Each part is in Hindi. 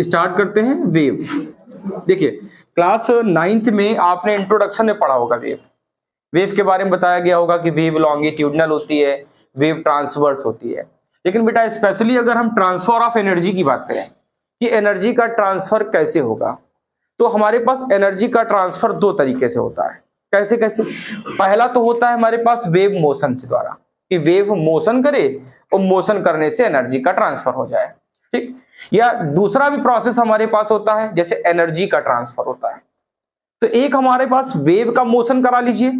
स्टार्ट करते हैं वेव। देखिए क्लास 9th में आपने इंट्रोडक्शन में पढ़ा होगा वेव के बारे में बताया गया होगा कि वेव लॉन्गिट्यूडनल होती है, वेव ट्रांसवर्स होती है। लेकिन बेटा स्पेशली अगर हम ट्रांसफर ऑफ एनर्जी की बात करें कि एनर्जी का ट्रांसफर कैसे होगा, तो हमारे पास एनर्जी का ट्रांसफर दो तरीके से होता है। कैसे कैसे? पहला तो होता है हमारे पास वेव मोशन से द्वारा, कि वेव मोशन करे और मोशन करने से एनर्जी का ट्रांसफर हो जाए, ठीक। या दूसरा भी प्रोसेस हमारे पास होता है जैसे एनर्जी का ट्रांसफर होता है। तो एक हमारे पास वेव का मोशन करा लीजिए,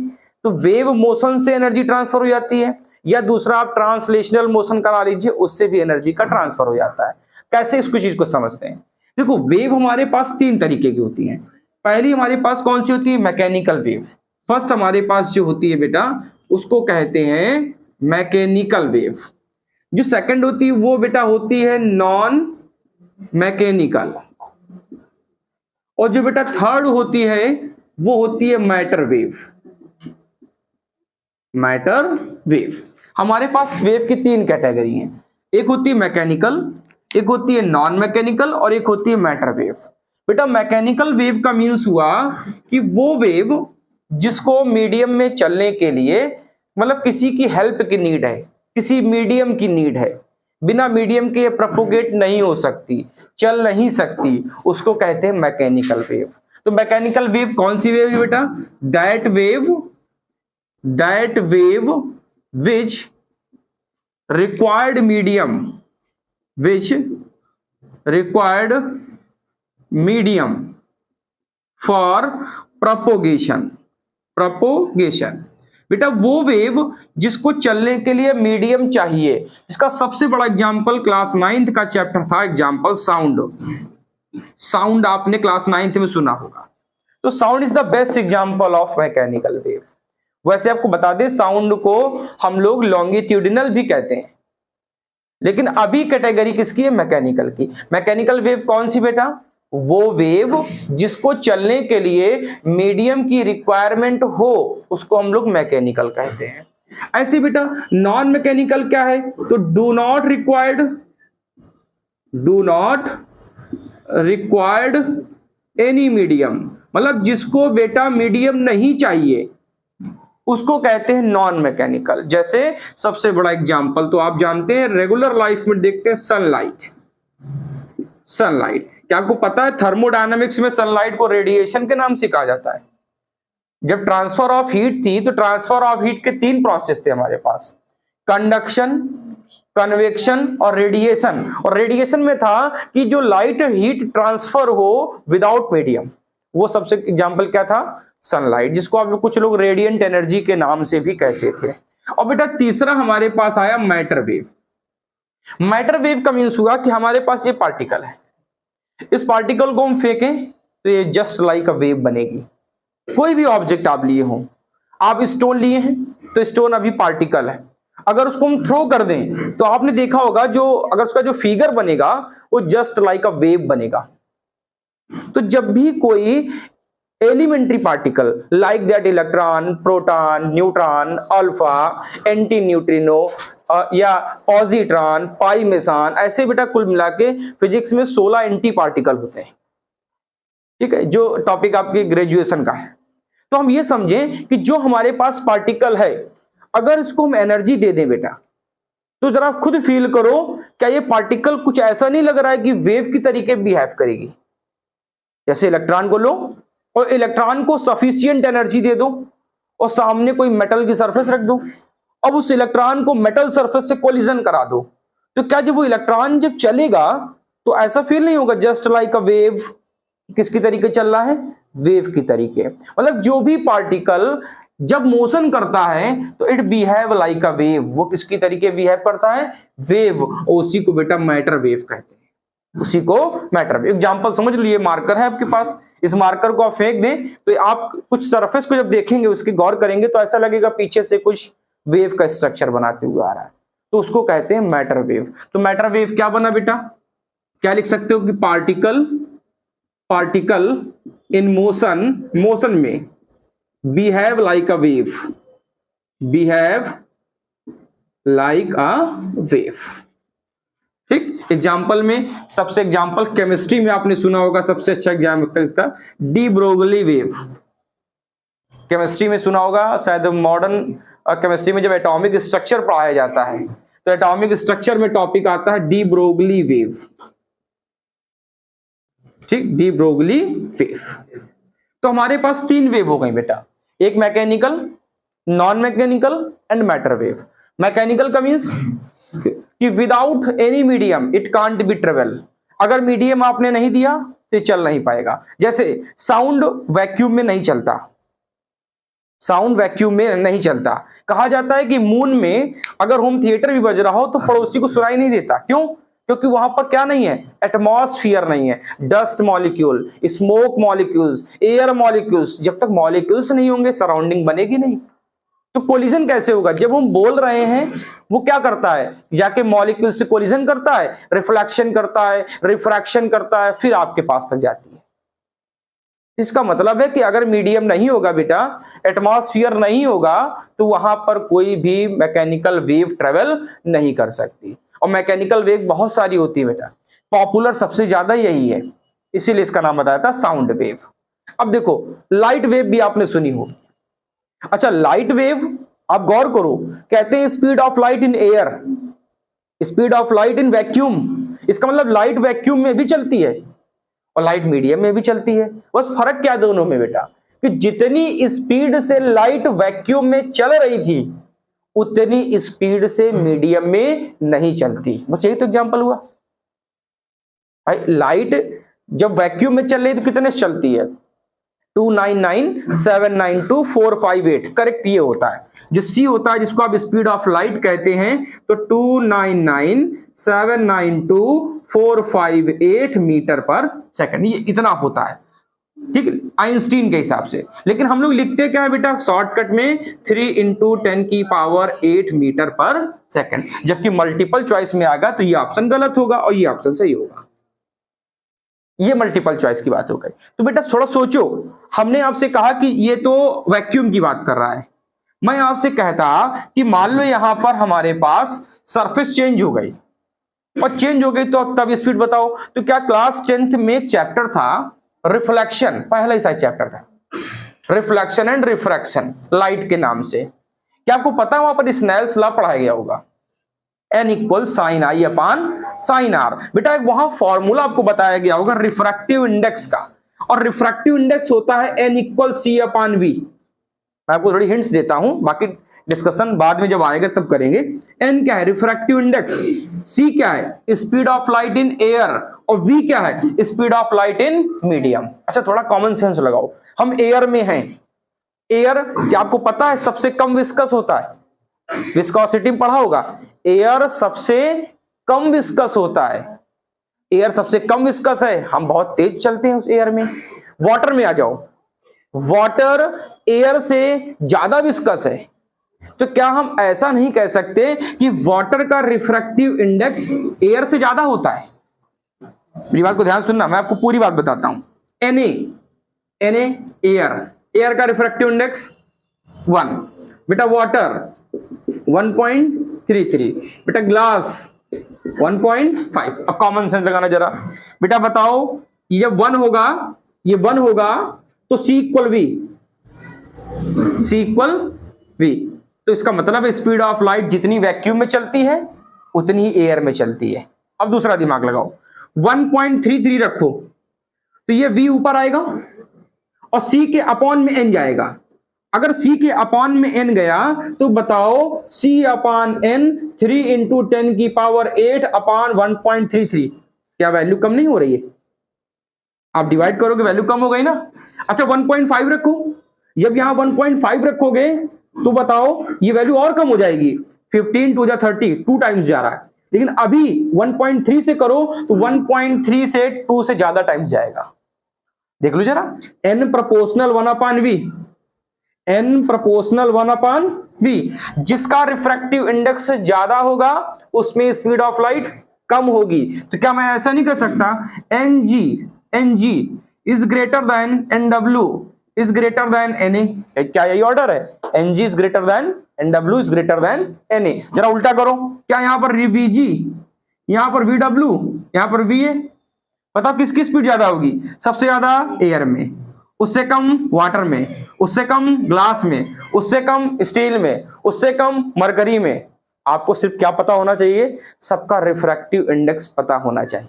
तो वेव मोशन से एनर्जी ट्रांसफर हो जाती है, या दूसरा आप ट्रांसलेशनल मोशन करा लीजिए, उससे भी एनर्जी का ट्रांसफर हो जाता है। कैसे इसको चीज को समझते हैं? देखो वेव हमारे पास तीन तरीके की होती है। पहली हमारे पास कौन सी होती है? Mechanical wave. फर्स्ट हमारे पास जो होती है बेटा उसको कहते हैं मैकेनिकल वेव। जो सेकंड होती है वो बेटा होती है नॉन मैकेनिकल, और जो बेटा थर्ड होती है वो होती है मैटर वेव। Matter wave. हमारे पास वेव की तीन कैटेगरी हैं, एक होती है मैकेनिकल, एक होती है नॉन मैकेनिकल, और एक होती है मैटर वेव। बेटा मैकेनिकल वेव का मीन्स हुआ कि वो वेव जिसको मीडियम में चलने के लिए मतलब किसी की हेल्प की नीड है, किसी मीडियम की नीड है, बिना मीडियम के प्रोपोगेट नहीं हो सकती, चल नहीं सकती, उसको कहते हैं मैकेनिकल वेव। तो मैकेनिकल वेव कौन सी वेव है बेटा? That wave which required medium for propagation। बेटा वो वेव जिसको चलने के लिए मीडियम चाहिए, इसका सबसे बड़ा एग्जांपल क्लास 9th का चैप्टर था एग्जांपल साउंड आपने क्लास 9th में सुना होगा। तो sound is the best example of mechanical wave. वैसे आपको बता दें साउंड को हम लोग लॉन्गिट्यूडिनल भी कहते हैं, लेकिन अभी कैटेगरी किसकी है? मैकेनिकल की। मैकेनिकल वेव कौन सी बेटा? वो वेव जिसको चलने के लिए मीडियम की रिक्वायरमेंट हो, उसको हम लोग मैकेनिकल कहते हैं। ऐसे बेटा नॉन मैकेनिकल क्या है? तो do not required any medium, मतलब जिसको बेटा मीडियम नहीं चाहिए उसको कहते हैं नॉन मैकेनिकल। जैसे सबसे बड़ा एग्जांपल तो आप जानते हैं, रेगुलर लाइफ में देखते हैं सनलाइट। क्या आपको पता है थर्मोडायनामिक्स में सनलाइट को रेडिएशन के नाम से कहा जाता है? जब ट्रांसफर ऑफ हीट थी तो ट्रांसफर ऑफ हीट के तीन प्रोसेस थे हमारे पास, कंडक्शन, कन्वेक्शन और रेडिएशन। और रेडिएशन में था कि जो लाइट हीट ट्रांसफर हो विदाउट मीडियम, वो सबसे एग्जांपल क्या था? सनलाइट, जिसको आप कुछ लोग रेडिएंट एनर्जी के नाम से भी कहते थे। और बेटा तीसरा हमारे पास आया मैटर वेव। मैटर वेव का मीन्स हुआ कि हमारे पास ये पार्टिकल है, इस पार्टिकल को हम फेंकें तो ये जस्ट लाइक अ वेव बनेगी। कोई भी ऑब्जेक्ट आप लिए हो, आप स्टोन लिए हैं तो स्टोन अभी पार्टिकल है, अगर उसको हम थ्रो कर दें तो आपने देखा होगा अगर उसका जो फिगर बनेगा वो जस्ट लाइक अ वेव बनेगा। तो जब भी कोई elementary particle like that electron, proton, neutron, alpha, antineutrino या पॉजिट्रॉन, पाई मेसान, ऐसे बेटा कुल मिला के फिजिक्स में 16 एंटी पार्टिकल होते हैं, ठीक है, जो टॉपिक आपके ग्रेजुएशन का है। तो हम ये समझें कि जो हमारे पास पार्टिकल है, अगर इसको हम एनर्जी दे दें बेटा, तो जरा खुद फील करो, क्या ये पार्टिकल कुछ ऐसा नहीं लग रहा है कि वेव की तरीके बिहेव करेगी? जैसे इलेक्ट्रॉन को लो और इलेक्ट्रॉन को सफिशिएंट एनर्जी दे दो और सामने कोई मेटल की सरफेस रख दो, अब उस इलेक्ट्रॉन को मेटल सरफेस से कोलिजन करा दो, तो क्या जब वो इलेक्ट्रॉन जब चलेगा तो ऐसा फील नहीं होगा जस्ट लाइक अ वेव? किसकी तरीके चल रहा है? वेव की तरीके। मतलब जो भी पार्टिकल जब मोशन करता है तो it behave like a wave. वो किसकी तरीके बिहेव करता है? वेव। और उसी को बेटा मैटर वेव कहते हैं, उसी को मैटर वेव। एग्जांपल समझ लीजिए, मार्कर है आपके पास, इस मार्कर को आप फेंक दें तो आप कुछ सरफेस को जब देखेंगे, उसकी गौर करेंगे तो ऐसा लगेगा पीछे से कुछ वेव का स्ट्रक्चर बनाते हुए आ रहा है, तो उसको कहते हैं मैटर वेव। तो मैटर वेव क्या बना बेटा? क्या लिख सकते हो कि पार्टिकल इन मोशन में बिहेव लाइक अ वेव, ठीक। एग्जाम्पल में सबसे एग्जाम्पल केमिस्ट्री में आपने सुना होगा, सबसे अच्छा एग्जाम्पल इसका डी ब्रोगली वेव। केमिस्ट्री में सुना होगा शायद, मॉडर्न केमिस्ट्री में जब एटॉमिक स्ट्रक्चर पढ़ाया जाता है तो एटॉमिक स्ट्रक्चर में टॉपिक आता है डी ब्रोगली वेव। ठीक, डी ब्रोगली वेव। तो हमारे पास 3 वेव हो गई बेटा, एक mechanical, non mechanical and matter wave. Mechanical का मींस कि without any medium it can't be travel. अगर मीडियम आपने नहीं दिया तो चल नहीं पाएगा। जैसे साउंड वैक्यूम में नहीं चलता, साउंड वैक्यूम में नहीं चलता। कहा जाता है कि मून में अगर होम थिएटर भी बज रहा हो तो पड़ोसी को सुनाई नहीं देता। क्यों? क्योंकि वहां पर क्या नहीं है, एटमॉस्फेयर नहीं है, dust molecule, smoke molecules, air molecules. जब तक मॉलिक्यूल्स नहीं होंगे सराउंडिंग बनेगी नहीं। तो कोलिजन कैसे होगा? जब हम बोल रहे हैं वो क्या करता है, जाके मॉलिक्यूल से कोलिजन करता है, रिफ्लेक्शन करता है, रिफ्रैक्शन करता है, फिर आपके पास तक जाती है। इसका मतलब है कि अगर मीडियम नहीं होगा बेटा, एटमॉस्फेयर नहीं होगा, तो वहां पर कोई भी मैकेनिकल वेव ट्रेवल नहीं कर सकती। और मैकेनिकल वेव बहुत सारी होती है बेटा, पॉपुलर सबसे ज्यादा यही है, इसीलिए इसका नाम बताया था साउंड वेव। अब देखो लाइट वेव भी आपने सुनी हो। अच्छा, लाइट वेव आप गौर करो, कहते हैं speed of light in air, speed of light in vacuum. इसका मतलब लाइट वैक्यूम में भी चलती है और लाइट मीडियम में भी चलती है। बस फर्क क्या है दोनों में बेटा, कि जितनी स्पीड से लाइट वैक्यूम में चल रही थी उतनी स्पीड से मीडियम में नहीं चलती। बस यही तो एग्जांपल हुआ। लाइट जब वैक्यूम में चल रही तो कितने से चलती है? 299792458, करेक्ट ये होता है। जो सी होता है जिसको आप स्पीड ऑफ लाइट कहते हैं, तो 299792458 मीटर पर सेकंड, ये इतना होता है। ठीक है, आइंस्टीन के हिसाब से। लेकिन हम लोग लिखते क्या है बेटा, शॉर्टकट में 3 × 10⁸ मीटर पर सेकंड। जबकि मल्टीपल चॉइस में आएगा तो ये ऑप्शन गलत होगा और ये ऑप्शन सही होगा। ये मल्टीपल चॉइस की बात हो गई। तो बेटा थोड़ा सोचो, हमने आपसे कहा कि ये तो वैक्यूम की बात कर रहा है। मैं आपसे कहता कि मान लो यहां पर हमारे पास सरफेस चेंज हो गई, और चेंज हो गई तो तब स्पीड बताओ। तो क्या क्लास 10th में एक चैप्टर था रिफ्लेक्शन, पहला ही चैप्टर था, रिफ्लेक्शन एंड रिफ्रैक्शन लाइट के नाम से। क्या आपको पता है वहां पर स्नेल्स लॉ पढ़ाया गया होगा, N = sin I / sin R। बेटा एक वहां फॉर्मूला आपको बताया गया होगा रिफ्रैक्टिव इंडेक्स का, और रिफ्रैक्टिव इंडेक्स होता है N = C/V। मैं आपको थोड़ी हिंट्स देता हूं, बाकी डिस्कशन बाद में जब आएगा तब करेंगे। N क्या है? Refractive index. C क्या है? Speed of light in air. और V क्या है? Speed of light in medium. अच्छा थोड़ा कॉमन सेंस लगाओ, हम एयर में हैं। एयर क्या आपको पता है सबसे कम विस्कस होता है? विस्कोसिटी पढ़ा होगा, एयर सबसे कम विस्कस होता है। एयर सबसे कम विस्कस है, हम बहुत तेज चलते हैं उस एयर में। वाटर में आ जाओ, वाटर एयर से ज्यादा विस्कस है। तो क्या हम ऐसा नहीं कह सकते कि वाटर का रिफ्रैक्टिव इंडेक्स एयर से ज्यादा होता है? मेरी बात को ध्यान सुनना, मैं आपको पूरी बात बताता हूं। Na एयर का रिफ्रैक्टिव इंडेक्स 1, बेटा वाटर 1.33, बेटा ग्लास 1.5। अब कॉमन सेंस लगाना जरा। बेटा बताओ ये 1 होगा, ये 1 होगा तो C = V। तो इसका मतलब है स्पीड ऑफ लाइट जितनी वैक्यूम में चलती है उतनी ही एयर में चलती है। अब दूसरा दिमाग लगाओ, 1.33 रखो तो ये V ऊपर आएगा और C के अपॉन में N जाएगा। अगर C के अपॉन में N गया तो बताओ C/N 3 × 10⁸ क्या वैल्यू कम नहीं हो रही है? आप डिवाइड करोगे वैल्यू कम हो गई ना। अच्छा 1.5 रखो, जब यहां 1.5 रखोगे तो बताओ ये वैल्यू और कम हो जाएगी, 15 × 30, 2 टाइम्स जा रहा है। लेकिन अभी 1.3 से करो तो 1.3 से 2 से ज्यादा टाइम्स जाएगा। देख लो जरा, N = 1/V, N = 1/V। जिसका रिफ्रैक्टिव इंडेक्स ज्यादा होगा उसमें स्पीड ऑफ लाइट कम होगी। तो क्या मैं ऐसा नहीं कर सकता NG is greater than NW is greater than NA? क्या यही ऑर्डर है? NG is greater than NW is greater than NA। जरा उल्टा करो, क्या यहां पर VG यहां पर VW, यहां पर VA। बताओ किसकी स्पीड ज्यादा होगी? सबसे ज्यादा एयर में, उससे कम वाटर में, उससे कम ग्लास में, उससे कम स्टील में, उससे कम मरकरी में। आपको सिर्फ क्या पता होना चाहिए? सबका रिफ्रैक्टिव इंडेक्स पता होना चाहिए।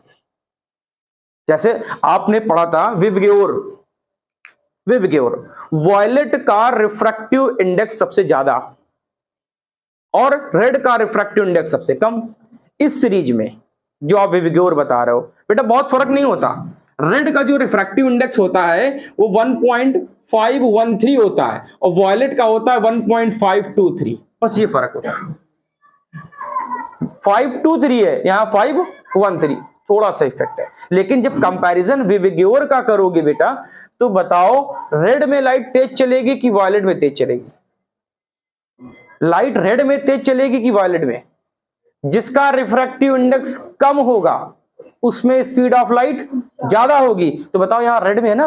जैसे आपने पढ़ा था विबग्योर, वॉयलेट का रिफ्रैक्टिव इंडेक्स सबसे ज्यादा और रेड का रिफ्रैक्टिव इंडेक्स सबसे कम। इस सीरीज में जो आप विबग्योर बता रहे हो बेटा, बहुत फर्क नहीं होता। रेड का जो रिफ्रैक्टिव इंडेक्स होता है वो 1.513 होता है और वॉयलेट का होता है 1.523। बस ये फर्क होता है। 523 है, यहां 513, थोड़ा सा इफेक्ट है। लेकिन जब कंपैरिजन विबग्योर का करोगे बेटा, तो बताओ रेड में लाइट तेज चलेगी कि वॉयलेट में तेज चलेगी? लाइट रेड में तेज चलेगी कि वॉयलेट में? जिसका रिफ्रैक्टिव इंडेक्स कम होगा उसमें स्पीड ऑफ लाइट ज्यादा होगी। तो बताओ यहां रेड में है ना,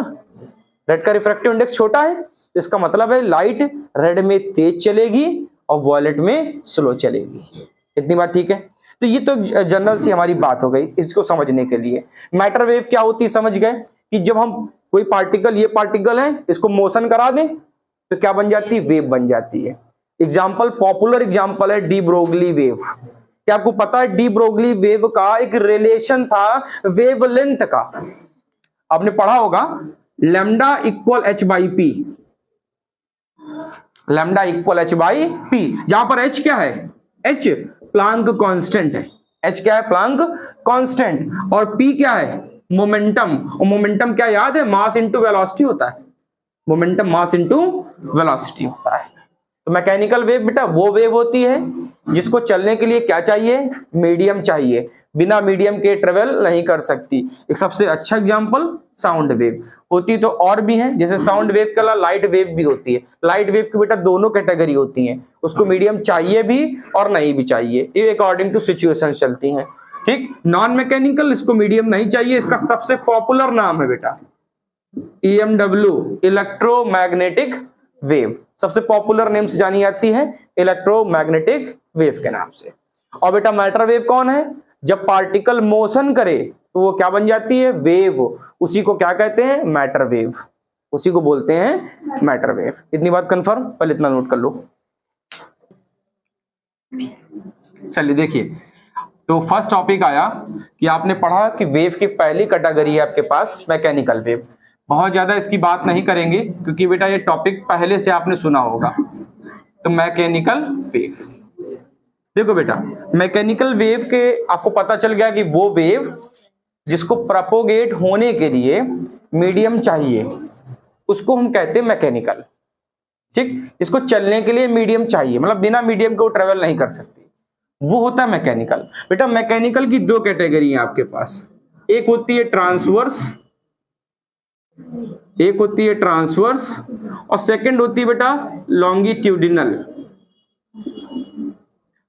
रेड का रिफ्रैक्टिव इंडेक्स छोटा है, इसका मतलब है लाइट रेड में तेज चलेगी और वॉयलेट में स्लो चलेगी। इतनी बात ठीक है? तो ये तो जनरल सी हमारी बात हो गई इसको समझने के लिए। मैटर वेव क्या होती है समझ गए कि जब हम कोई पार्टिकल, ये पार्टिकल है, इसको मोशन करा दें तो क्या बन जाती है? वेव बन जाती है। एग्जाम्पल, पॉपुलर एग्जाम्पल है डी ब्रोगली वेव। क्या आपको पता है डी ब्रोगली वेव का एक रिलेशन था वेवलेंथ का? आपने पढ़ा होगा lambda equal h/p, lambda equal h/p, जहां पर h क्या है? h प्लांक कांस्टेंट है। h क्या है? Planck constant. और p क्या है? मोमेंटम। और मोमेंटम क्या याद है? मास इनटू वेलोसिटी होता है। मोमेंटम मास इनटू वेलोसिटी होता है। तो मैकेनिकल वेव बेटा वो वेव होती है जिसको चलने के लिए क्या चाहिए? मीडियम चाहिए। बिना मीडियम के ट्रेवल नहीं कर सकती। एक सबसे अच्छा एग्जांपल साउंड वेव होती तो और भी है, जैसे साउंड वेव के अलावा लाइट वेव भी होती है। लाइट वेव की बेटा दोनों कैटेगरी होती हैं, उसको मीडियम चाहिए भी और नहीं भी चाहिए, ये अकॉर्डिंग टू सिचुएशन चलती हैं। ठीक, नॉन मैकेनिकल, इसको मीडियम नहीं चाहिए। इसका सबसे पॉपुलर नाम है बेटा EMW, इलेक्ट्रोमैग्नेटिक वेव। सबसे पॉपुलर नेम से जानी जाती है इलेक्ट्रोमैग्नेटिक वेव के नाम से। और बेटा मैटर वेव कौन है? जब पार्टिकल मोशन करे तो वो क्या बन जाती है? वेव। उसी को क्या कहते हैं? Matter wave. उसी को बोलते हैं मैटर वेव। इतनी बात कंफर्म? पहले इतना नोट कर लो। चलिए देखिए, तो फर्स्ट टॉपिक आया कि आपने पढ़ा कि वेव की पहली कैटेगरी है आपके पास मैकेनिकल वेव। बहुत ज्यादा इसकी बात नहीं करेंगे क्योंकि बेटा ये टॉपिक पहले से आपने सुना होगा। तो मैकेनिकल वेव देखो बेटा, मैकेनिकल वेव के आपको पता चल गया कि वो वेव जिसको प्रोपोगेट होने के लिए मीडियम चाहिए उसको हम कहते हैं मैकेनिकल। ठीक, इसको चलने के लिए मीडियम चाहिए, मतलब बिना मीडियम के वो ट्रेवल नहीं कर सकती, वो होता है मैकेनिकल। बेटा मैकेनिकल की दो कैटेगरी है आपके पास, एक होती है ट्रांसवर्स, एक होती है ट्रांसवर्स और सेकंड होती है बेटा लॉन्गिट्यूडिनल।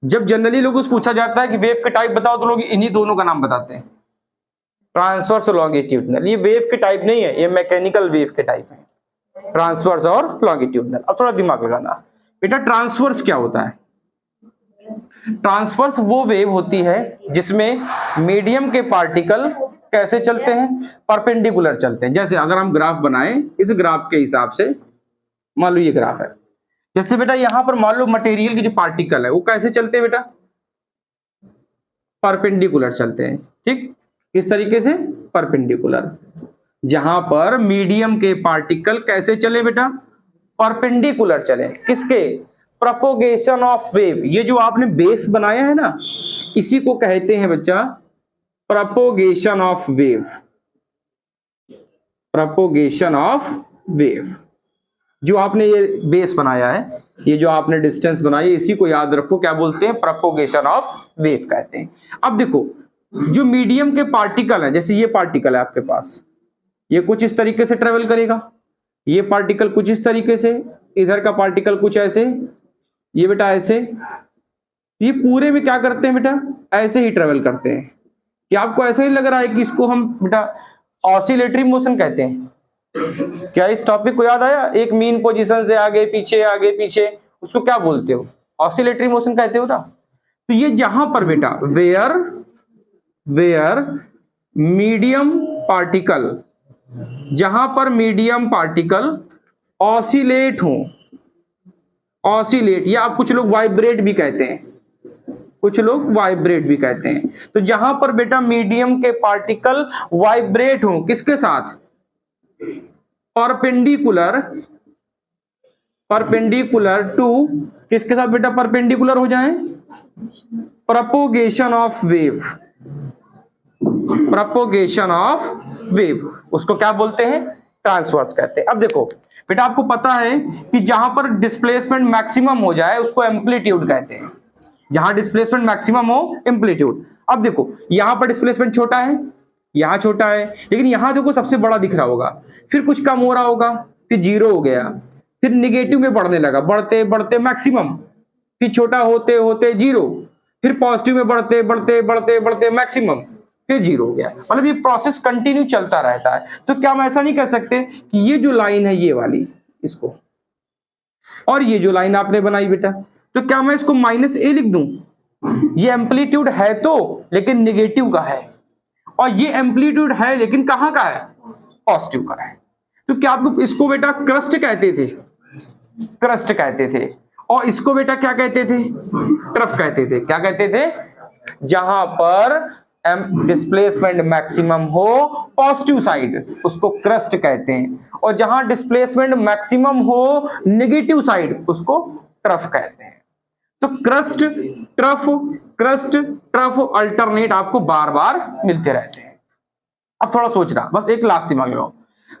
जब जनरली लोगों से पूछा जाता है कि वेव के टाइप बताओ तो लोग इन्हीं दोनों का नाम बताते हैं, ट्रांसवर्स और लॉन्गिट्यूडिनल। ये वेव के टाइप नहीं है, ये मैकेनिकल वेव के टाइप है, ट्रांसवर्स और लॉन्गिट्यूडिनल। अब थोड़ा दिमाग लगाना बेटा, ट्रांसवर्स क्या होता है? ट्रांसवर्स वो वेव होती है जिसमें मीडियम के पार्टिकल कैसे चलते हैं? परपेंडिकुलर चलते हैं। जैसे अगर हम ग्राफ बनाएं, इस ग्राफ के हिसाब से मान लो ये ग्राफ है, जैसे बेटा यहां पर मान लो मटेरियल के जो पार्टिकल है वो कैसे चलते हैं बेटा? परपेंडिकुलर चलते हैं। ठीक, किस तरीके से? परपेंडिकुलर। जहां पर मीडियम के पार्टिकल कैसे चले बेटा? परपेंडिकुलर चले। किसके? Propagation of wave. ये जो आपने बेस बनाया है ना, इसी को कहते हैं बच्चा propagation of wave. Propagation of wave, जो आपने ये बेस बनाया है, ये जो आपने डिस्टेंस बनाई है, इसी को याद रखो, क्या बोलते हैं? प्रोपोगेशन ऑफ वेव कहते हैं। अब देखो, जो मीडियम के पार्टिकल है, जैसे ये पार्टिकल है आपके पास, ये कुछ इस तरीके से ट्रेवल करेगा, ये पार्टिकल कुछ इस तरीके से, इधर का पार्टिकल कुछ ऐसे, ये बेटा ऐसे, ये पूरे में क्या करते हैं बेटा? ऐसे ही ट्रेवल करते हैं। क्या आपको ऐसा ही लग रहा है कि इसको हम बेटा ऑसिलेटरी मोशन कहते हैं? क्या इस टॉपिक को याद आया? एक मीन पोजीशन से आगे पीछे, उसको क्या बोलते हो? ऑसिलेटरी मोशन कहते हो ना। तो ये जहां पर बेटा वेयर वेयर मीडियम पार्टिकल, जहां पर मीडियम पार्टिकल ऑसिलेट हो, ऑसिलेट या कुछ लोग वाइब्रेट भी कहते हैं, कुछ लोग वाइब्रेट भी कहते हैं। तो जहां पर बेटा मीडियम के पार्टिकल वाइब्रेट हो, किसके साथ? परपेंडिकुलर, परपेंडिकुलर टू, किसके साथ बेटा परपेंडिकुलर हो जाएं? Propagation of wave, propagation of wave, उसको क्या बोलते हैं? ट्रांसवर्स कहते हैं। अब देखो बेटा, आपको पता है कि जहां पर डिस्प्लेसमेंट मैक्सिमम हो जाए उसको एम्पलीट्यूड कहते हैं, जहां डिस्प्लेसमेंट मैक्सिमम हो एम्पलीट्यूड। अब देखो यहां पर डिस्प्लेसमेंट छोटा है, यहां छोटा है, लेकिन यहां देखो सबसे बड़ा दिख रहा होगा, फिर कुछ कम हो रहा होगा, फिर जीरो हो गया, फिर निगेटिव में बढ़ने लगा, बढ़ते बढ़ते मैक्सिमम, फिर छोटा होते होते जीरो, फिर पॉजिटिव में बढ़ते बढ़ते बढ़ते बढ़ते मैक्सिमम, फिर जीरो हो गया। मतलब ये प्रोसेस कंटिन्यू चलता रहता है। तो क्या हम ऐसा नहीं कह सकते कि ये जो लाइन है ये वाली, इसको, और ये जो लाइन आपने बनाई बेटा, तो क्या मैं इसको -a लिख दूं? ये एम्पलीट्यूड है तो, लेकिन निगेटिव का है, और ये एम्पलीट्यूड है लेकिन कहां का है? पॉजिटिव का है। तो क्या आपको इसको बेटा क्रस्ट कहते थे? क्रस्ट कहते थे। और इसको बेटा क्या कहते थे? ट्रफ कहते थे। क्या कहते थे? जहां पर डिस्प्लेसमेंट मैक्सिमम हो पॉजिटिव साइड, उसको क्रस्ट कहते हैं, और जहां डिस्प्लेसमेंट मैक्सिमम हो नेगेटिव साइड, उसको ट्रफ कहते हैं। तो crust trough, crust trough alternate आपको बार बार मिलते रहते हैं। अब थोड़ा सोचना, बस एक लास्ट दिमाग लगाओ।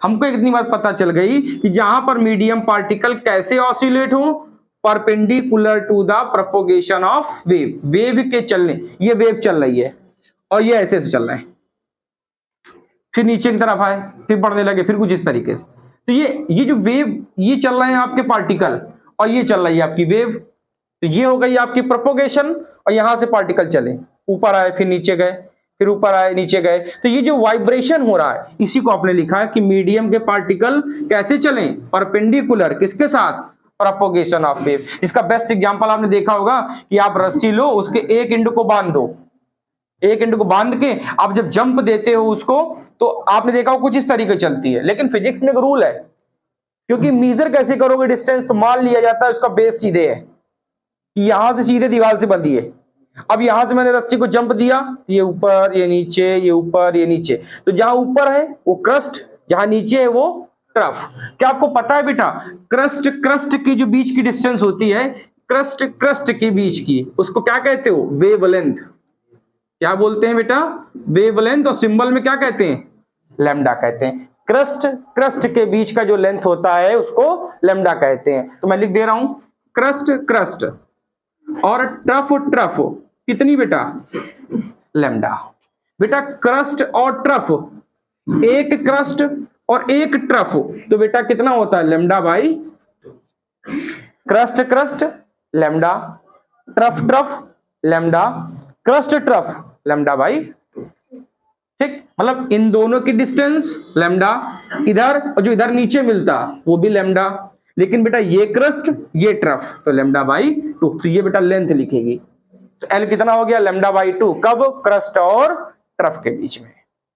हमको इतनी बात पता चल गई कि जहां पर मीडियम पार्टिकल कैसे ऑसिलेट हो, perpendicular to the propagation of wave, wave के चलने, ये वेव चल रही है और ये ऐसे ऐसे चल रहा है, फिर नीचे की तरफ आए, फिर बढ़ने लगे, फिर कुछ इस तरीके से। तो ये जो वेव, ये चल रहे हैं आपके पार्टिकल और ये चल रही है आपकी वेव, तो ये हो गई आपकी प्रोपोगेशन। और यहां से पार्टिकल चले, ऊपर आए, फिर नीचे गए, फिर ऊपर आए, नीचे गए। तो ये जो वाइब्रेशन हो रहा है, इसी को आपने लिखा है कि मीडियम के पार्टिकल कैसे चलें? परपेंडिकुलर, किसके साथ? Propagation of wave. इसका बेस्ट एग्जांपल आपने देखा होगा कि आप रस्सी लो, उसके एक एंड को बांध दो, एक एंड को बांध के आप जब जंप देते हो उसको, तो आपने देखा हो कुछ इस तरीके चलती है। लेकिन फिजिक्स में एक रूल है, क्योंकि मीजर कैसे करोगे डिस्टेंस, तो मान लिया जाता है उसका बेस सीधे है, यहां से सीधे दीवार से बंधी है। अब यहां से मैंने रस्सी को जंप दिया, ये ऊपर, ये नीचे, ये ऊपर, ये नीचे, तो जहां ऊपर है वो क्रस्ट, जहां नीचे है वो ट्रफ। क्या आपको पता है बेटा, क्रस्ट क्रस्ट की जो बीच की डिस्टेंस होती है, क्रस्ट क्रस्ट के बीच की, उसको क्या कहते हो? वेवलेंथ। क्या बोलते हैं बेटा? वेवलेंथ। और सिंबल में क्या कहते हैं? लैम्डा कहते हैं। क्रस्ट क्रस्ट के बीच का जो लेंथ होता है उसको लैम्डा कहते हैं। तो मैं लिख दे रहा हूं क्रस्ट क्रस्ट, और ट्रफ ट्रफ कितनी बेटा? लैम्डा। बेटा क्रस्ट और ट्रफ, एक क्रस्ट और एक ट्रफ, तो बेटा कितना होता है? Lambda by. Crust crust lambda, trough trough lambda, crust trough lambda by. ठीक, मतलब इन दोनों की डिस्टेंस लैम्डा, इधर और जो इधर नीचे मिलता वो भी लैम्डा, लेकिन बेटा ये क्रस्ट ये ट्रफ, तो लैम्डा बाई 2। तो ये बेटा लेंथ लिखेगी, तो एल कितना हो गया? Lambda by 2। कब? क्रस्ट और ट्रफ के बीच में।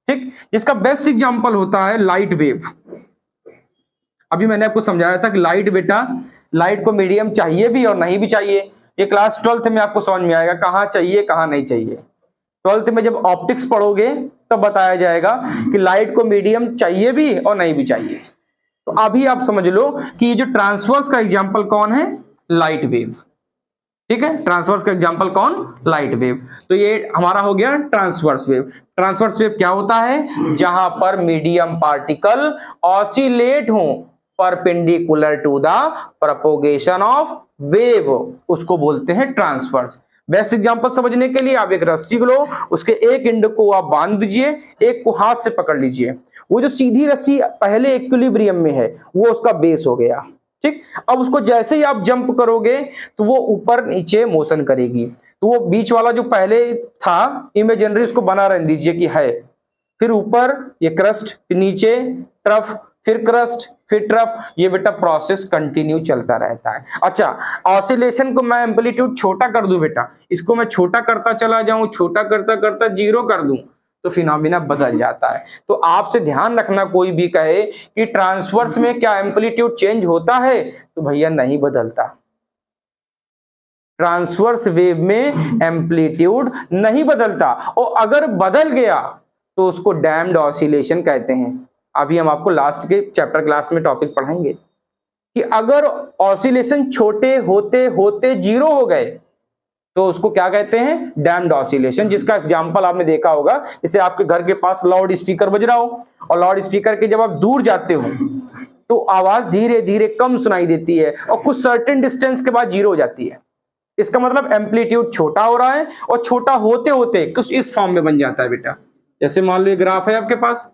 ठीक, जिसका बेस्ट एग्जांपल होता है लाइट वेव। अभी मैंने आपको समझाया था कि लाइट बेटा, लाइट को मीडियम चाहिए भी और नहीं भी चाहिए। ये क्लास 12th में आपको समझ में आएगा कहां चाहिए कहां नहीं चाहिए। 12th में जब ऑप्टिक्स पढ़ोगे तब बताया जाएगा कि लाइट को मीडियम चाहिए भी और नहीं भी चाहिए। तो अभी आप समझ लो कि ये जो ट्रांसवर्स का एग्जांपल कौन है? Light wave. ठीक है, ट्रांसवर्स का एग्जांपल कौन? Light wave. तो ये हमारा हो गया ट्रांसवर्स वेव। ट्रांसवर्स वेव क्या होता है? जहां पर मीडियम पार्टिकल ऑसिलेट हो perpendicular to the propagation of wave, उसको बोलते हैं ट्रांसवर्स। बेस्ट एग्जांपल समझने के लिए आप एक रस्सी लो, उसके एक एंड को आप बांध दीजिए, एक को हाथ से पकड़ लीजिए। वो जो सीधी रस्सी पहले इक्विलिब्रियम में है वो उसका बेस हो गया। ठीक, अब उसको जैसे ही आप जंप करोगे तो वो ऊपर नीचे मोशन करेगी। तो वो बीच वाला जो पहले था इमेजिनरी, उसको बना रहने दीजिए कि है, फिर ऊपर ये क्रस्ट, फिर नीचे ट्रफ, फिर क्रस्ट, फिर ट्रफ, ये बेटा प्रोसेस कंटिन्यू चलता रहता है। अच्छा, ऑसिलेशन को मैं एम्पलीट्यूड छोटा कर दूं बेटा, इसको मैं छोटा करता चला जाऊं, छोटा करता करता 0 कर दूं, तो फिनोमिना बदल जाता है। तो आपसे ध्यान रखना, कोई भी कहे कि ट्रांसवर्स में क्या एम्पलीट्यूड चेंज होता है, तो भैया नहीं बदलता। ट्रांसवर्स वेव में एम्पलीट्यूड नहीं बदलता, और अगर बदल गया तो उसको डैम्ड ऑसिलेशन कहते हैं। अभी हम आपको लास्ट के चैप्टर क्लास में टॉपिक पढ़ाएंगे कि अगर ऑसिलेशन छोटे होते होते 0 हो गए तो उसको क्या कहते हैं, डैम्ड ऑसिलेशन। जिसका एग्जांपल आपने देखा होगा, जैसे आपके घर के पास लाउड स्पीकर बज रहा हो, और लाउड स्पीकर के जब आप दूर जाते हो तो आवाज धीरे धीरे कम सुनाई देती है, और कुछ सर्टेन डिस्टेंस के बाद 0 हो जाती है। इसका मतलब एम्पलीट्यूड छोटा हो रहा है, और छोटा होते होते कुछ इस फॉर्म में बन जाता है बेटा। जैसे मान लो ये ग्राफ है आपके पास,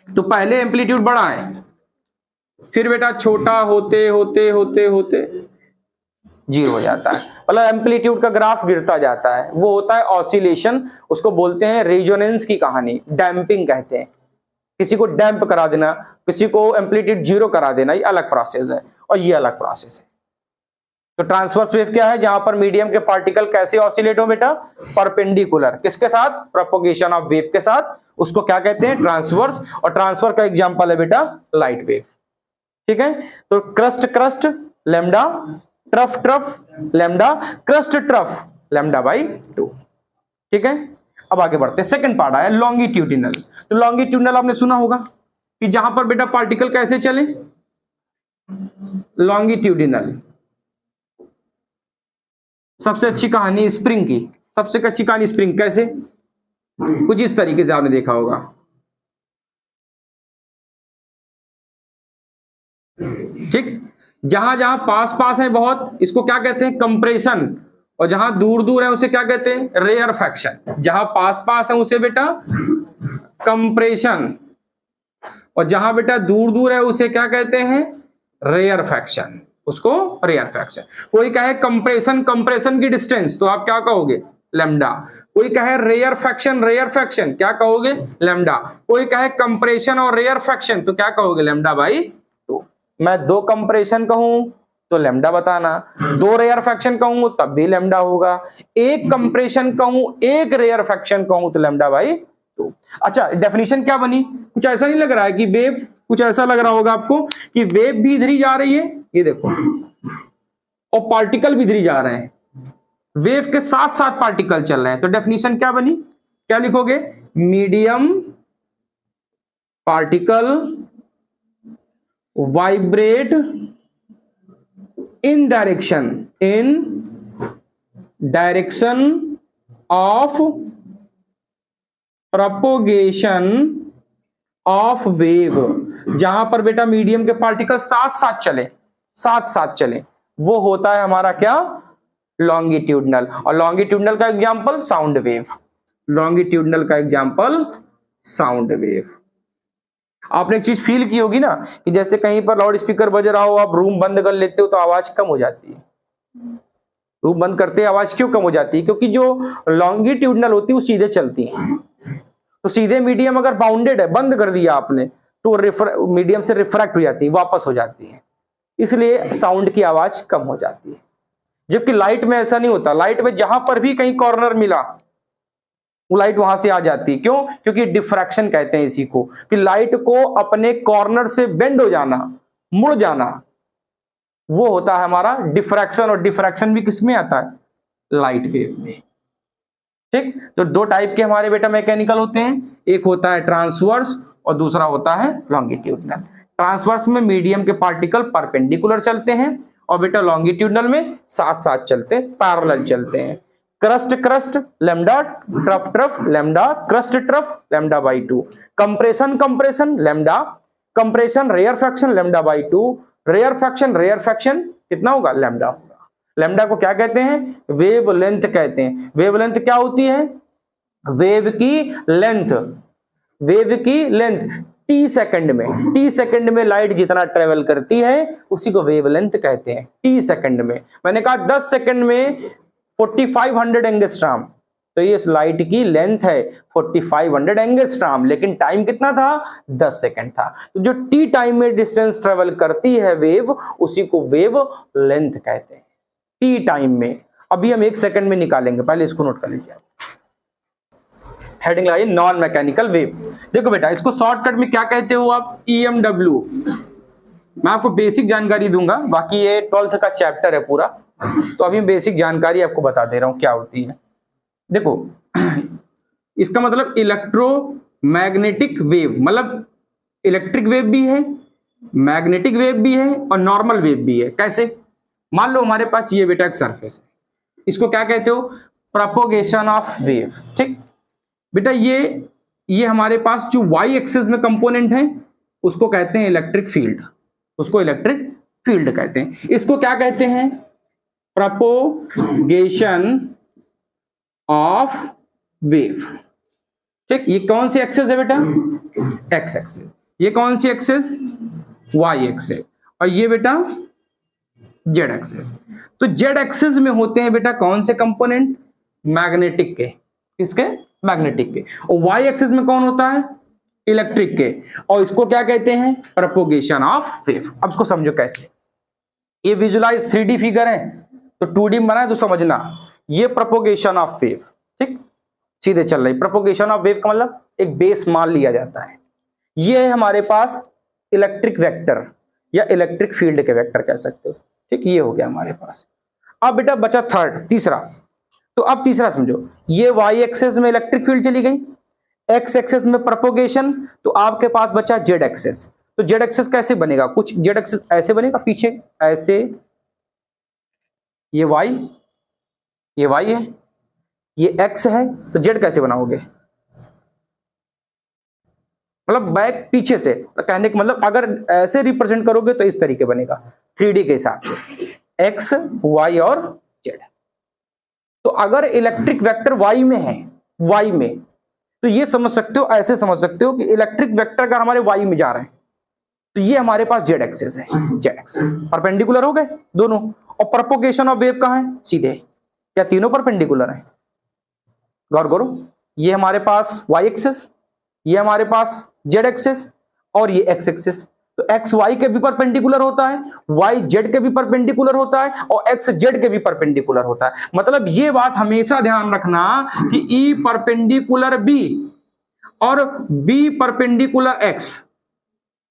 तो पहले एम्पलीट्यूड बड़ा है, फिर बेटा छोटा होते होते होते होते 0 हो जाता है। मतलब एम्पलीट्यूड का ग्राफ गिरता जाता है, वो होता है ऑसिलेशन। उसको बोलते हैं रेजोनेंस की कहानी, डैम्पिंग कहते हैं। किसी को डैम्प करा देना, किसी को एम्पलीट्यूड 0 करा देना, ये अलग प्रोसेस है, और ये अलग प्रोसेस है। तो ट्रांसवर्स वेव क्या है, जहां पर मीडियम के पार्टिकल कैसे ऑसिलेट हो बेटा, परपेंडिकुलर, किसके साथ, प्रोपोगेशन ऑफ वेव के साथ, उसको क्या कहते हैं, ट्रांसवर्स। और ट्रांसफर का एग्जांपल है बेटा लाइट वेव। ठीक है, तो crust crust lambda, trough trough lambda, crust trough lambda by 2। ठीक है, अब आगे बढ़ते हैं। सेकंड पार्ट आया लॉन्गिट्यूडिनल। तो लॉन्गिट्यूडिनल आपने सुना होगा कि जहां पर बेटा पार्टिकल कैसे चले, लॉन्गिट्यूडिनल। सबसे अच्छी कहानी स्प्रिंग की, सबसे अच्छी कहानी स्प्रिंग कैसे, कुछ इस तरीके से आपने देखा होगा। ठीक, जहां जहां पास पास है बहुत, इसको क्या कहते हैं, कंप्रेशन, और जहां दूर दूर है उसे क्या कहते हैं, रेयरफैक्शन। जहां पास पास है उसे बेटा कंप्रेशन, और जहां बेटा दूर दूर है उसे क्या कहते हैं, रेयरफैक्शन, उसको रेयरफैक्शन। कोई कहे कंप्रेशन, कंप्रेशन की डिस्टेंस, तो आप क्या कहोगे, लैम्डा। कोई कहे रेयरफैक्शन, रेयरफैक्शन, क्या कहोगे, लैम्डा। कोई कहे कंप्रेशन और रेयरफैक्शन, तो क्या कहोगे, लैम्डा बाई 2। मैं 2 कंप्रेशन कहूं तो लैम्डा बताना, 2 रेयरफैक्शन कहूं तब भी लैम्डा होगा, 1 कंप्रेशन कहूं 1 रेयरफैक्शन कहूं तो लैम्डा बाई 2। अच्छा, डेफिनेशन क्या बनी, कुछ ऐसा नहीं लग रहा है कि वेव, कुछ ऐसा लग रहा होगा आपको कि वेव भी इधर ही जा रही है, ये देखो, और पार्टिकल भी इधर ही जा रहे हैं, वेव के साथ साथ पार्टिकल चल रहे हैं। तो डेफिनेशन क्या बनी, क्या लिखोगे, medium particle vibrate in direction of propagation of wave. जहां पर बेटा मीडियम के पार्टिकल साथ साथ चले, वो होता है हमारा क्या, लॉन्गिट्यूडनल। और लॉन्गिट्यूडनल का एग्जांपल साउंड वेव, लॉन्गिट्यूडनल का एग्जांपल साउंड वेव। आपने एक चीज फील की होगी ना, कि जैसे कहीं पर लाउड स्पीकर बज रहा हो, आप रूम बंद कर लेते हो तो आवाज कम हो जाती है। रूम बंद करते आवाज क्यों कम हो जाती है, क्योंकि जो लॉन्गिट्यूडनल होती है वो सीधे चलती है। तो सीधे मीडियम अगर बाउंडेड है, बंद कर दिया आपने, तो मीडियम से रिफ्रैक्ट हो जाती है, वापस हो जाती है, इसलिए साउंड की आवाज कम हो जाती है। जबकि लाइट में ऐसा नहीं होता, लाइट में जहां पर भी कहीं कॉर्नर मिला वो लाइट वहां से आ जाती है। क्यों, क्योंकि डिफ्रैक्शन कहते हैं इसी को, कि लाइट को अपने कॉर्नर से बेंड हो जाना, मुड़ जाना, वो होता है हमारा डिफ्रैक्शन। और डिफ्रैक्शन भी किसमें आता है, लाइट वेव में। ठीक, तो 2 टाइप के हमारे बेटा मैकेनिकल होते हैं, एक होता है ट्रांसवर्स और दूसरा होता है लॉन्गिट्यूडनल। ट्रांसवर्स में मीडियम के पार्टिकल परपेंडिकुलर चलते हैं, और बेटा लॉन्गिट्यूडनल में साथ साथ चलते हैं, पैरेलल चलते हैं। Crust crust lambda, trough trough lambda, crust trough lambda by 2। Compression compression lambda, compression rarefaction lambda by 2, rarefaction rarefaction कितना होगा, लैम्डा होगा। लैम्डा को क्या कहते हैं, वेव लेंथ कहते हैं। वेव लेंथ क्या होती है, वेव की लेंथ, वेव की लेंथ टी सेकंड में लाइट जितना ट्रेवल करती है उसी को वेवलेंथ कहते हैं, टी सेकंड में। मैंने कहा 10 सेकंड में 4500 एंगस्ट्रॉम, तो ये इस लाइट की लेंथ है 4500 एंगस्ट्रॉम, लेकिन टाइम कितना था 10 सेकंड था। तो जो टी टाइम में डिस्टेंस ट्रेवल करती है वेव, उसी को वेव लेंथ कहते हैं टी टाइम में। अभी हम 1 सेकंड में निकालेंगे, पहले इसको नोट कर लीजिए। हेडिंग लगाइए नॉन मैकेनिकल वेव। देखो बेटा, इसको शॉर्टकट में क्या कहते हो आप, EMW। मैं आपको बेसिक जानकारी दूंगा, बाकी ये 12th का चैप्टर है पूरा, तो अभी बेसिक जानकारी आपको बता दे रहा हूं क्या होती है। देखो इसका मतलब इलेक्ट्रोमैग्नेटिक वेव, मतलब इलेक्ट्रिक वेव भी है, मैग्नेटिक वेव भी है और नॉर्मल वेव भी है। कैसे? मान लो हमारे पास ये बेटा एक सरफेस है, इसको क्या कहते हो, प्रोपोगेशन ऑफ वेव। ठीक बेटा, ये हमारे पास जो वाई एक्सिस में कंपोनेंट है उसको कहते हैं इलेक्ट्रिक फील्ड, उसको इलेक्ट्रिक फील्ड कहते हैं। इसको क्या कहते हैं, प्रोपोगेशन ऑफ वेव। ठीक, ये कौन सी एक्सिस है बेटा, एक्स एक्सिस। ये कौन सी एक्सिस, वाई एक्सिस। और ये बेटा जेड एक्सिस। तो जेड एक्सिस में होते हैं बेटा कौन से कंपोनेंट, मैग्नेटिक के, किसके, मैग्नेटिक के। और वाई एक्सिस में कौन होता है, इलेक्ट्रिक के। और इसको क्या कहते हैं, प्रोपोगेशन ऑफ वेव। अब इसको समझो कैसे, ये विजुलाइज 3D फिगर है, तो 2D में बना है तो समझना, ये प्रोपोगेशन ऑफ वेव। ठीक, सीधे चल रही। प्रोपोगेशन ऑफ वेव का मतलब एक बेस मान लिया जाता है। ये है हमारे पास इलेक्ट्रिक वेक्टर या इलेक्ट्रिक फील्ड के वेक्टर कह सकते हो। ठीक, ये हो गया हमारे पास। अब बेटा बचा तीसरा। तो अब तीसरा समझो, ये वाई एक्सिस में इलेक्ट्रिक फील्ड चली गई, एक्स एक्सिस में प्रोपोगेशन, तो आपके पास बचा जेड एक्सिस। तो जेड एक्सिस कैसे बनेगा, कुछ जेड एक्सिस ऐसे बनेगा, पीछे ऐसे, ये वाई है, ये एक्स है, तो जेड कैसे बनाओगे, मतलब बैक पीछे से। तो कहने का मतलब अगर ऐसे रिप्रेजेंट करोगे तो इस तरीके बनेगा 3D के हिसाब से, एक्स वाई और जेड। तो अगर इलेक्ट्रिक वेक्टर वाई में है, वाई में, तो ये समझ सकते हो, ऐसे समझ सकते हो कि इलेक्ट्रिक वेक्टर अगर हमारे वाई में जा रहे हैं तो ये हमारे पास जेड एक्सिस है, जेड एक्सिस परपेंडिकुलर हो गए दोनों। और प्रोपोगेशन ऑफ वेव कहां है, सीधे, क्या तीनों परपेंडिकुलर है, गौर करो। ये हमारे पास वाई एक्सिस, ये हमारे पास जेड एक्सिस और ये एक्स एक्सिस। तो एक्स वाई के भी परपेंडिकुलर होता है, वाई जेड के भी परपेंडिकुलर होता है और एक्स जेड के भी परपेंडिकुलर होता है। मतलब ये बात हमेशा ध्यान रखना कि ई परपेंडिकुलर बी और बी परपेंडिकुलर एक्स।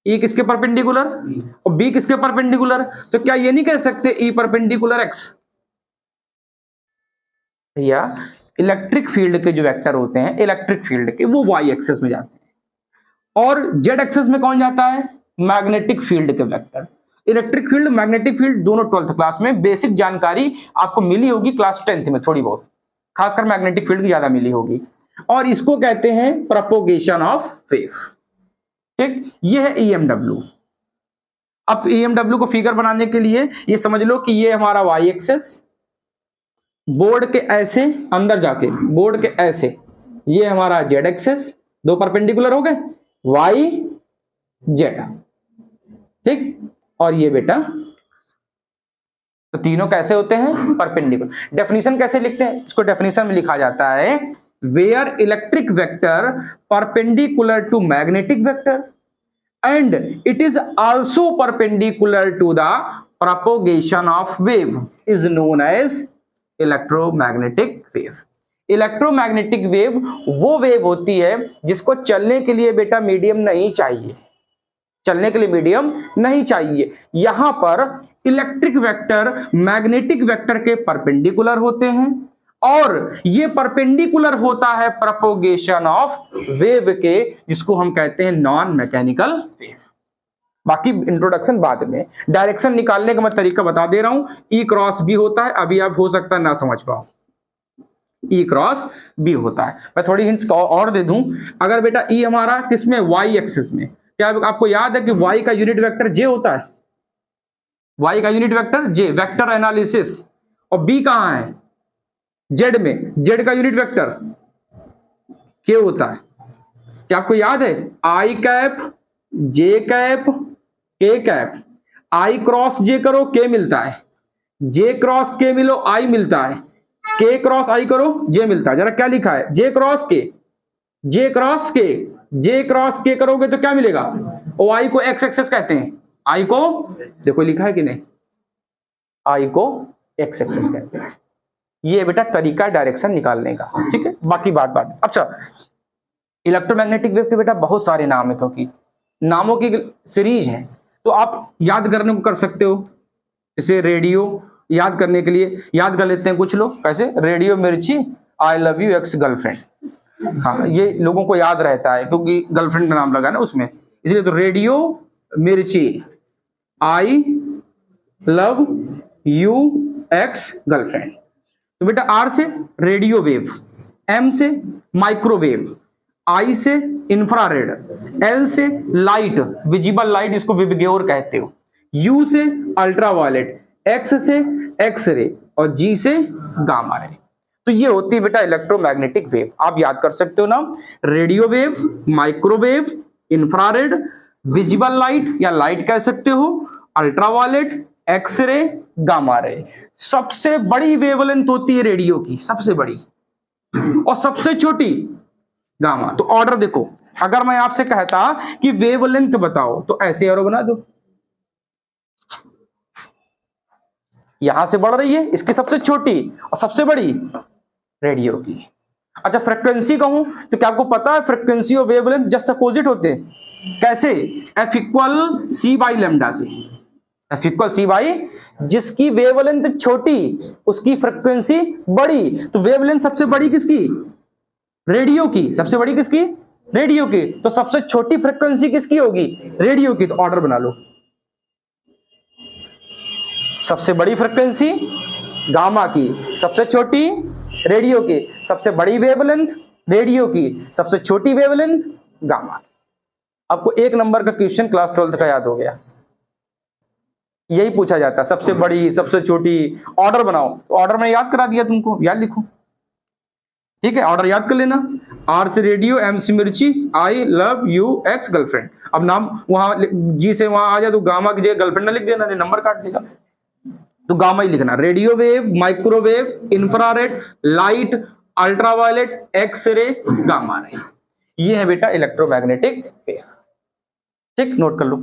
ई किसके परपेंडिकुलर और बी किसके परपेंडिकुलर। तो क्या ये नहीं कह सकते ई परपेंडिकुलर एक्स। भैया इलेक्ट्रिक फील्ड के जो वेक्टर होते हैं इलेक्ट्रिक फील्ड के, वो वाई एक्सिस में जाते हैं और जेड एक्सिस में कौन जाता है, मैग्नेटिक फील्ड के vector. Electric field magnetic field दोनों 12th क्लास में बेसिक जानकारी आपको मिली होगी, क्लास 10th में थोड़ी बहुत, खासकर मैग्नेटिक फील्ड की ज्यादा मिली होगी। और इसको कहते हैं प्रोपोगेशन ऑफ वेव। ठीक, ये है EMW। अब EMW को फिगर बनाने के लिए ये समझ लो कि ये हमारा वाई एक्सिस, बोर्ड के ऐसे अंदर जाके, बोर्ड के ऐसे, ये हमारा जेड एक्सिस, दो परपेंडिकुलर हो गए, वाई जेड। ठीक, और ये बेटा, तो तीनों कैसे होते हैं, परपेंडिकुलर। डेफिनेशन कैसे लिखते हैं, इसको डेफिनेशन में लिखा जाता है where electric vector perpendicular to magnetic vector and it is also perpendicular to the propagation of wave is known as electromagnetic wave. Electromagnetic wave वो वेव होती है जिसको चलने के लिए बेटा मीडियम नहीं चाहिए, चलने के लिए मीडियम नहीं चाहिए। यहां पर इलेक्ट्रिक वेक्टर मैग्नेटिक वेक्टर के परपेंडिकुलर होते हैं और ये परपेंडिकुलर होता है प्रोपोगेशन ऑफ वेव के, जिसको हम कहते हैं नॉन मैकेनिकल वेव। बाकी इंट्रोडक्शन बाद में। डायरेक्शन निकालने का मैं तरीका बता दे रहा हूं, ई क्रॉस बी होता है, अभी आप हो सकता है ना समझ पाओ, ई क्रॉस बी होता है। मैं थोड़ी हिंट्स और दे दूं, अगर बेटा ई हमारा किसमें, वाई एक्सिस में, क्या आपको याद है कि वाई का यूनिट वेक्टर जे होता है, वाई का यूनिट वेक्टर जे, वेक्टर एनालिसिस। और बी कहां है, जेड में, जेड का यूनिट वेक्टर के होता है, क्या आपको याद है, आई कैप जे कैप के कैप। आई क्रॉस जे करो के मिलता है, जे क्रॉस के मिलो आई मिलता है, के क्रॉस आई करो, जे मिलता है। जरा क्या लिखा है, जे क्रॉस के, जे क्रॉस के, जे क्रॉस के करोगे तो क्या मिलेगा, ओ आई को एक्स एक्सेस कहते हैं, आई को देखो लिखा है कि नहीं, आई को एक्स एक्सेस कहते हैं। ये बेटा तरीका डायरेक्शन निकालने का, ठीक है, बाकी बात। अच्छा, इलेक्ट्रोमैग्नेटिक वेव के बेटा बहुत सारे नाम है, क्योंकि नामों की सीरीज है, तो आप याद करने को कर सकते हो। जैसे रेडियो याद करने के लिए याद कर लेते हैं कुछ लोग, कैसे, रेडियो मिर्ची, I love you ex girlfriend. हाँ, ये लोगों को याद रहता है क्योंकि गर्लफ्रेंड का नाम लगा ना उसमें, इसलिए। तो रेडियो मिर्ची, I love you ex girlfriend. तो बेटा आर से रेडियो वेव, एम से माइक्रोवेव, आई से इंफ्रारेड, एल से लाइट, विजिबल लाइट, इसको विबग्योर कहते हो, यू से अल्ट्रावायलेट, एक्स से एक्सरे और जी से गामा रे। तो ये होती है बेटा इलेक्ट्रोमैग्नेटिक वेव, आप याद कर सकते हो ना, radio wave, microwave, infrared, visible light या लाइट कह सकते हो, अल्ट्रावायलेट, एक्सरे, गामा रे। सबसे बड़ी वेवलेंथ होती है रेडियो की, सबसे बड़ी, और सबसे छोटी गामा। तो ऑर्डर देखो, अगर मैं आपसे कहता कि वेवलेंथ बताओ तो ऐसे एरो बना दो, यहां से बढ़ रही है, इसकी सबसे छोटी और सबसे बड़ी रेडियो की। अच्छा, फ्रीक्वेंसी कहूं तो क्या आपको पता है फ्रीक्वेंसी और वेवलेंथ जस्ट अपोजिट होते हैं, कैसे, F equal C by lambda से, एफ इक्वल सी बाई, जिसकी वेवलेंथ छोटी उसकी फ्रीक्वेंसी बड़ी, तो वेवलेंथ सबसे बड़ी किसकी, रेडियो की, सबसे बड़ी किसकी, रेडियो की, तो सबसे छोटी फ्रीक्वेंसी किसकी होगी, रेडियो की। तो ऑर्डर बना लो, सबसे बड़ी फ्रीक्वेंसी गामा की, सबसे छोटी रेडियो की, सबसे बड़ी वेवलेंथ रेडियो की, सबसे छोटी वेवलेंथ गामा। आपको एक नंबर का क्वेश्चन क्लास 12th का याद हो गया, यही पूछा जाता है, सबसे बड़ी सबसे छोटी, ऑर्डर बनाओ। तो ऑर्डर में याद करा दिया तुमको, याद लिखो, ठीक है, ऑर्डर याद कर लेना, आर से रेडियो, एम से मिर्ची, I love you ex girlfriend. अब नाम वहां जी से वहां आ जाए तो गामा की जगह गर्लफ्रेंड ना लिख देना, नंबर काट देगा, तो गामा ही लिखना, radio wave, microwave, infrared, light, ultraviolet, X ray, gamma ray. ये है बेटा इलेक्ट्रोमैग्नेटिक वेव, ठीक, नोट कर लो।